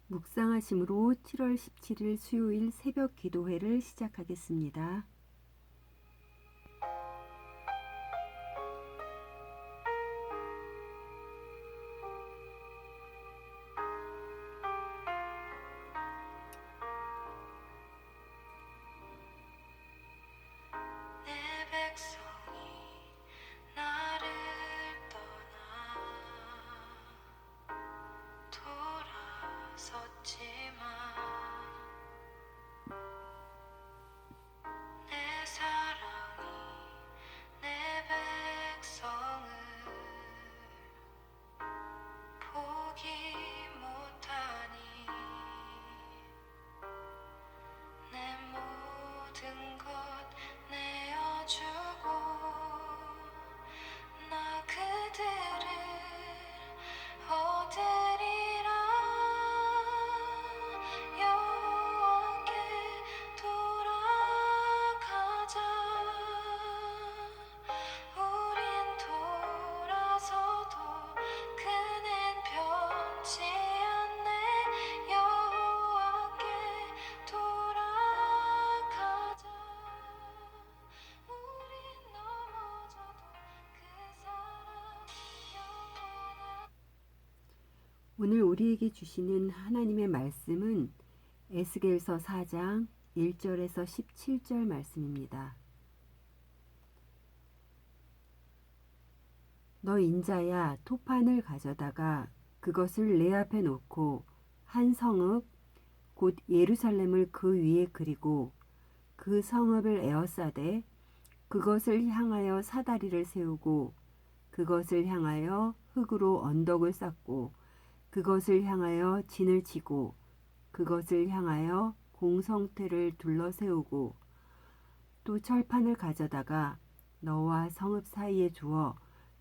묵상하심으로 7월 17일 수요일 새벽 기도회를 시작하겠습니다. 내 백성이 나를 떠나 돌아섰지만 내 사랑이 내 백성을 포기 못하니 내 모든 것 내어주고 나 그들을 얻으리라. 여호와께 돌아가자. 우린 돌아서도 그는 변치 않네. 여호와께 돌아가자. 우린 넘어져도 그 사랑 영원한. 오늘 우리에게 주시는 하나님의 말씀은 에스겔서 4장 1절에서 17절 말씀입니다. 너 인자야, 토판을 가져다가 그것을 내 앞에 놓고 한 성읍 곧 예루살렘을 그 위에 그리고 그 성읍을 에워싸되 그것을 향하여 사다리를 세우고 그것을 향하여 흙으로 언덕을 쌓고 그것을 향하여 진을 치고 그것을 향하여 공성태를 둘러 세우고 또 철판을 가져다가 너와 성읍 사이에 두어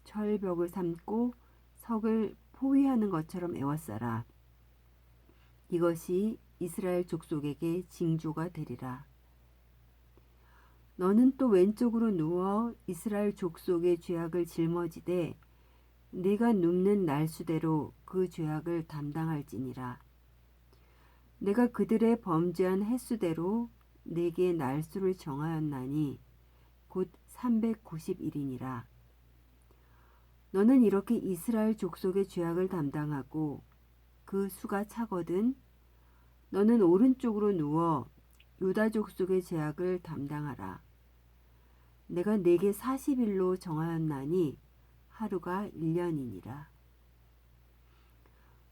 철벽을 삼고 석을 포위하는 것처럼 에워싸라. 이것이 이스라엘 족속에게 징조가 되리라. 너는 또 왼쪽으로 누워 이스라엘 족속의 죄악을 짊어지되 내가 눕는 날수대로 그 죄악을 담당할지니라. 내가 그들의 범죄한 횟수대로 내게 날수를 정하였나니 곧 390일이니라. 너는 이렇게 이스라엘 족속의 죄악을 담당하고 그 수가 차거든 너는 오른쪽으로 누워 유다 족속의 죄악을 담당하라. 내가 내게 40일로 정하였나니 하루가 1년이니라.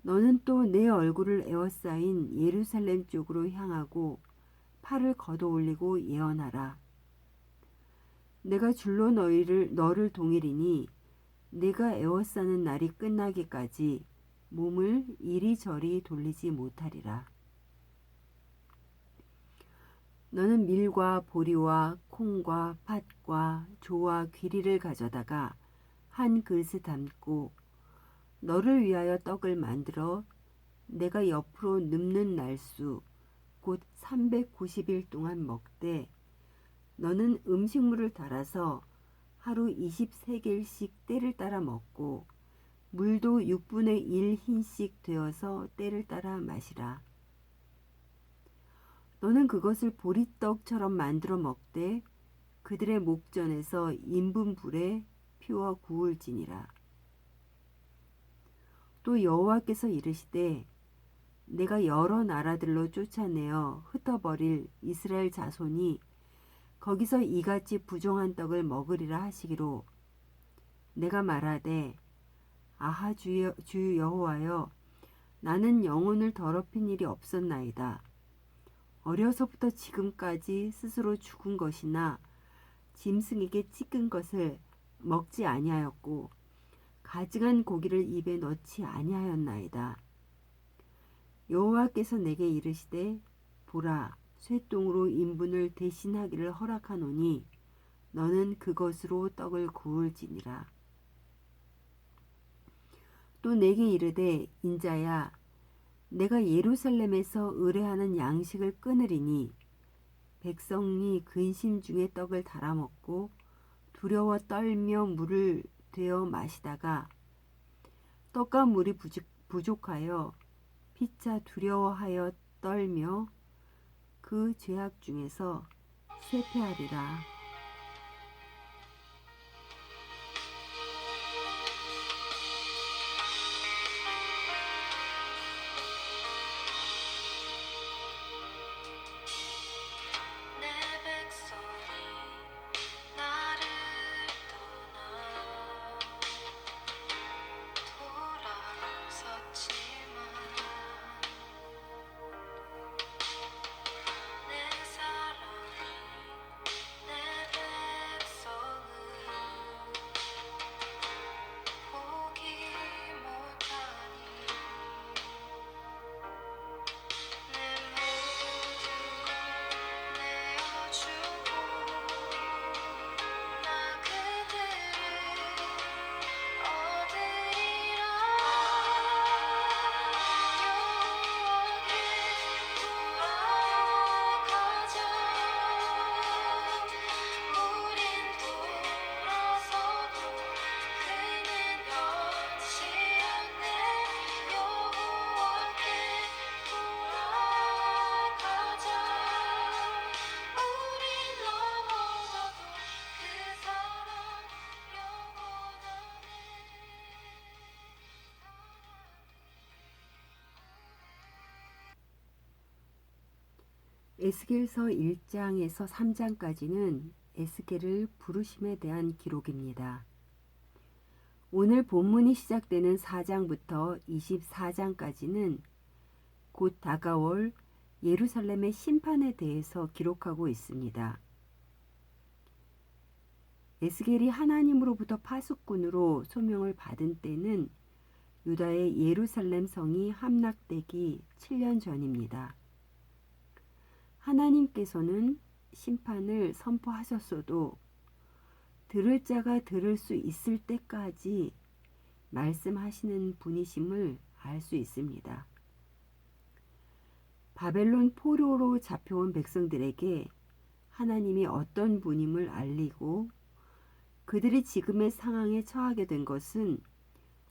너는 또 내 얼굴을 에워싸인 예루살렘 쪽으로 향하고 팔을 걷어 올리고 예언하라. 내가 줄로 너를 동이리니 내가 에워싸는 날이 끝나기까지 몸을 이리저리 돌리지 못하리라. 너는 밀과 보리와 콩과 팥과 조와 귀리를 가져다가 한 그릇에 담고 너를 위하여 떡을 만들어 내가 옆으로 눕는 날수 곧 390일 동안 먹되 너는 음식물을 달아서 하루 23개씩 때를 따라 먹고 물도 6분의 1 흰씩 되어서 때를 따라 마시라. 너는 그것을 보리떡처럼 만들어 먹되 그들의 목전에서 인분 불에 피워 구울지니라. 또 여호와께서 이르시되 내가 여러 나라들로 쫓아내어 흩어버릴 이스라엘 자손이 거기서 이같이 부정한 떡을 먹으리라 하시기로 내가 말하되 아하 주 여호와여 나는 영혼을 더럽힌 일이 없었나이다. 어려서부터 지금까지 스스로 죽은 것이나 짐승에게 찢긴 것을 먹지 아니하였고 가증한 고기를 입에 넣지 아니하였나이다. 여호와께서 내게 이르시되 보라 쇠똥으로 인분을 대신하기를 허락하노니 너는 그것으로 떡을 구울지니라. 또 내게 이르되 인자야 내가 예루살렘에서 의뢰하는 양식을 끊으리니 백성이 근심 중에 떡을 달아먹고 두려워 떨며 물을 되어 마시다가 떡과 물이 부족하여 피차 두려워하여 떨며 그 죄악 중에서 쇠퇴하리라. 내 백성이 나를 떠나 돌아섰지만 내 사랑이 내 백성을 포기 못하니 내 모든 걸 내어주고 나 그들을 얻으리라. 여호와께 돌아가자. 우린 돌아서도 그는 변치 않네. 여호와께 돌아가자. 우린 넘어져도 그 사랑 영원하네. 에스겔서 1장에서 3장까지는 에스겔을 부르심에 대한 기록입니다. 오늘 본문이 시작되는 4장부터 24장까지는 곧 다가올 예루살렘의 심판에 대해서 기록하고 있습니다. 에스겔이 하나님으로부터 파수꾼으로 소명을 받은 때는 유다의 예루살렘 성이 함락되기 7년 전입니다. 하나님께서는 심판을 선포하셨어도 들을 자가 들을 수 있을 때까지 말씀하시는 분이심을 알 수 있습니다. 바벨론 포로로 잡혀온 백성들에게 하나님이 어떤 분임을 알리고 그들이 지금의 상황에 처하게 된 것은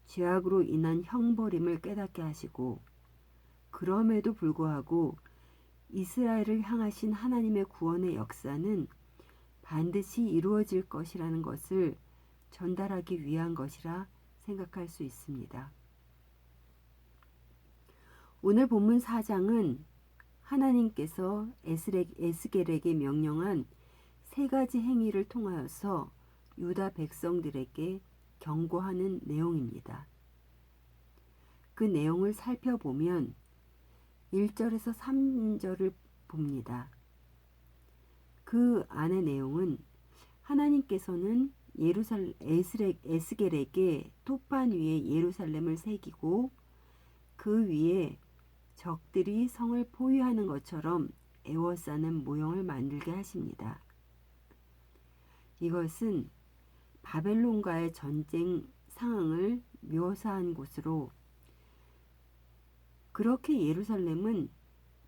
죄악으로 인한 형벌임을 깨닫게 하시고 그럼에도 불구하고 이스라엘을 향하신 하나님의 구원의 역사는 반드시 이루어질 것이라는 것을 전달하기 위한 것이라 생각할 수 있습니다. 오늘 본문 4장은 하나님께서 에스겔에게 명령한 세 가지 행위를 통하여서 유다 백성들에게 경고하는 내용입니다. 그 내용을 살펴보면 1절에서 3절을 봅니다. 그 안의 내용은 하나님께서는 에스겔에게 톱반 위에 예루살렘을 새기고 그 위에 적들이 성을 포위하는 것처럼 에워싸는 모형을 만들게 하십니다. 이것은 바벨론과의 전쟁 상황을 묘사한 곳으로 그렇게 예루살렘은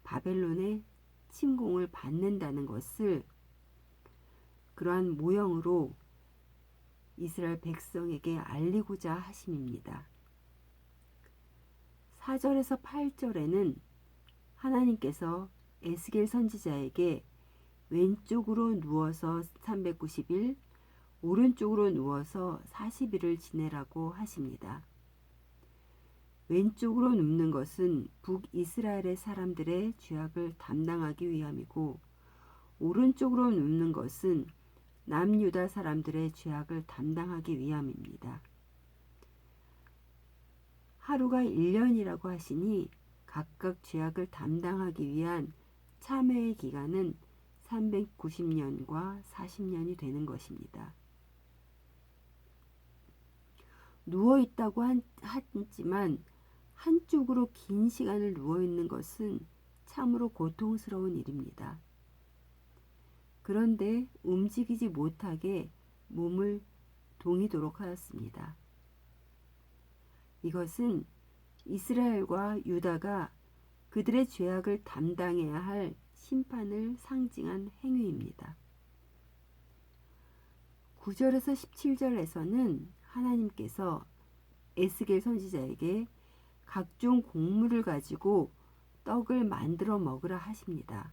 바벨론의 침공을 받는다는 것을 그러한 모형으로 이스라엘 백성에게 알리고자 하심입니다. 4절에서 8절에는 하나님께서 에스겔 선지자에게 왼쪽으로 누워서 390일, 오른쪽으로 누워서 40일을 지내라고 하십니다. 왼쪽으로 눕는 것은 북이스라엘의 사람들의 죄악을 담당하기 위함이고 오른쪽으로 눕는 것은 남유다 사람들의 죄악을 담당하기 위함입니다. 하루가 1년이라고 하시니 각각 죄악을 담당하기 위한 참회의 기간은 390년과 40년이 되는 것입니다. 누워있다고 하지만 한쪽으로 긴 시간을 누워있는 것은 참으로 고통스러운 일입니다. 그런데 움직이지 못하게 몸을 동이도록 하였습니다. 이것은 이스라엘과 유다가 그들의 죄악을 담당해야 할 심판을 상징한 행위입니다. 9절에서 17절에서는 하나님께서 에스겔 선지자에게 각종 곡물을 가지고 떡을 만들어 먹으라 하십니다.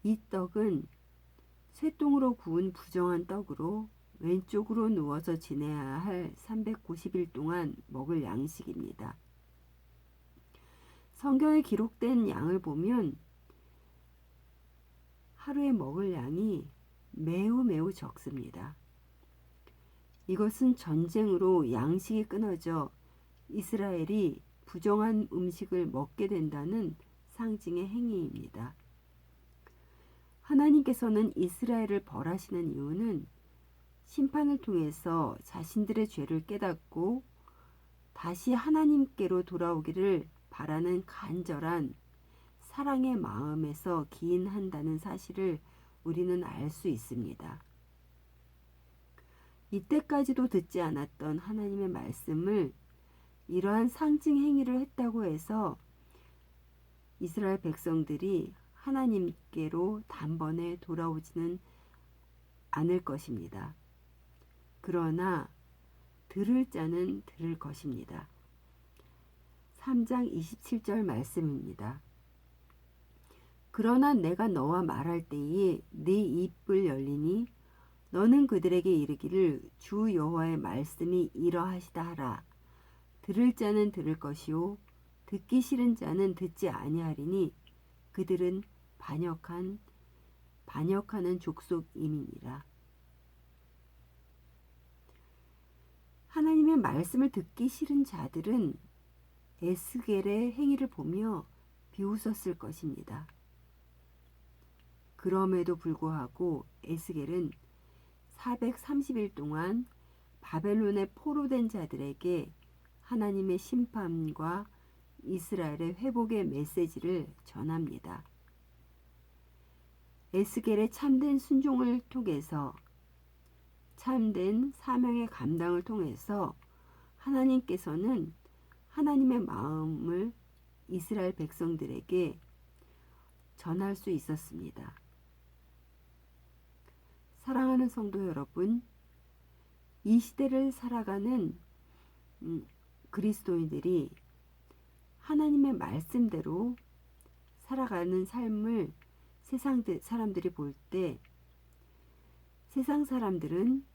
이 떡은 쇠똥으로 구운 부정한 떡으로 왼쪽으로 누워서 지내야 할 390일 동안 먹을 양식입니다. 성경에 기록된 양을 보면 하루에 먹을 양이 매우 적습니다. 이것은 전쟁으로 양식이 끊어져 이스라엘이 부정한 음식을 먹게 된다는 상징의 행위입니다. 하나님께서는 이스라엘을 벌하시는 이유는 심판을 통해서 자신들의 죄를 깨닫고 다시 하나님께로 돌아오기를 바라는 간절한 사랑의 마음에서 기인한다는 사실을 우리는 알 수 있습니다. 이때까지도 듣지 않았던 하나님의 말씀을 이러한 상징 행위를 했다고 해서 이스라엘 백성들이 하나님께로 단번에 돌아오지는 않을 것입니다. 그러나 들을 자는 들을 것입니다. 3장 27절 말씀입니다. 그러나 내가 너와 말할 때에 네 입을 열리니 너는 그들에게 이르기를 주 여호와의 말씀이 이러하시다 하라. 들을 자는 들을 것이요 듣기 싫은 자는 듣지 아니하리니 그들은 반역하는 족속임이니라. 하나님의 말씀을 듣기 싫은 자들은 에스겔의 행위를 보며 비웃었을 것입니다. 그럼에도 불구하고 에스겔은 430일 동안 바벨론에 포로된 자들에게 하나님의 심판과 이스라엘의 회복의 메시지를 전합니다. 에스겔의 참된 순종을 통해서 참된 사명의 감당을 통해서 하나님께서는 하나님의 마음을 이스라엘 백성들에게 전할 수 있었습니다. 사랑하는 성도 여러분, 이 시대를 살아가는 그리스도인들이 하나님의 말씀대로 살아가는 삶을 세상 사람들이 볼 때 세상 사람들은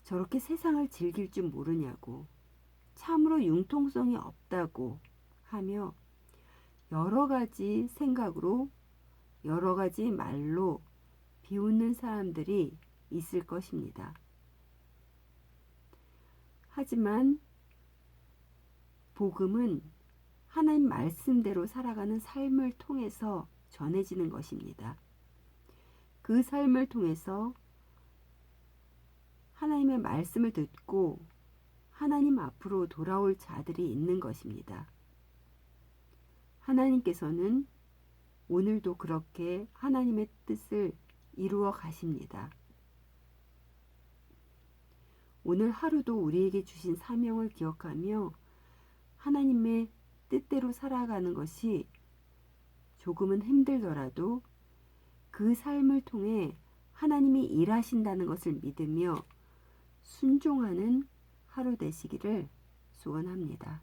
저렇게 세상을 즐길 줄 모르냐고, 참으로 융통성이 없다고 하며 여러 가지 생각으로 여러 가지 말로 비웃는 사람들이 있을 것입니다. 하지만 복음은 하나님 말씀대로 살아가는 삶을 통해서 전해지는 것입니다. 그 삶을 통해서 하나님의 말씀을 듣고 하나님 앞으로 돌아올 자들이 있는 것입니다. 하나님께서는 오늘도 그렇게 하나님의 뜻을 이루어 가십니다. 오늘 하루도 우리에게 주신 사명을 기억하며 하나님의 뜻대로 살아가는 것이 조금은 힘들더라도 그 삶을 통해 하나님이 일하신다는 것을 믿으며 순종하는 하루 되시기를 소원합니다.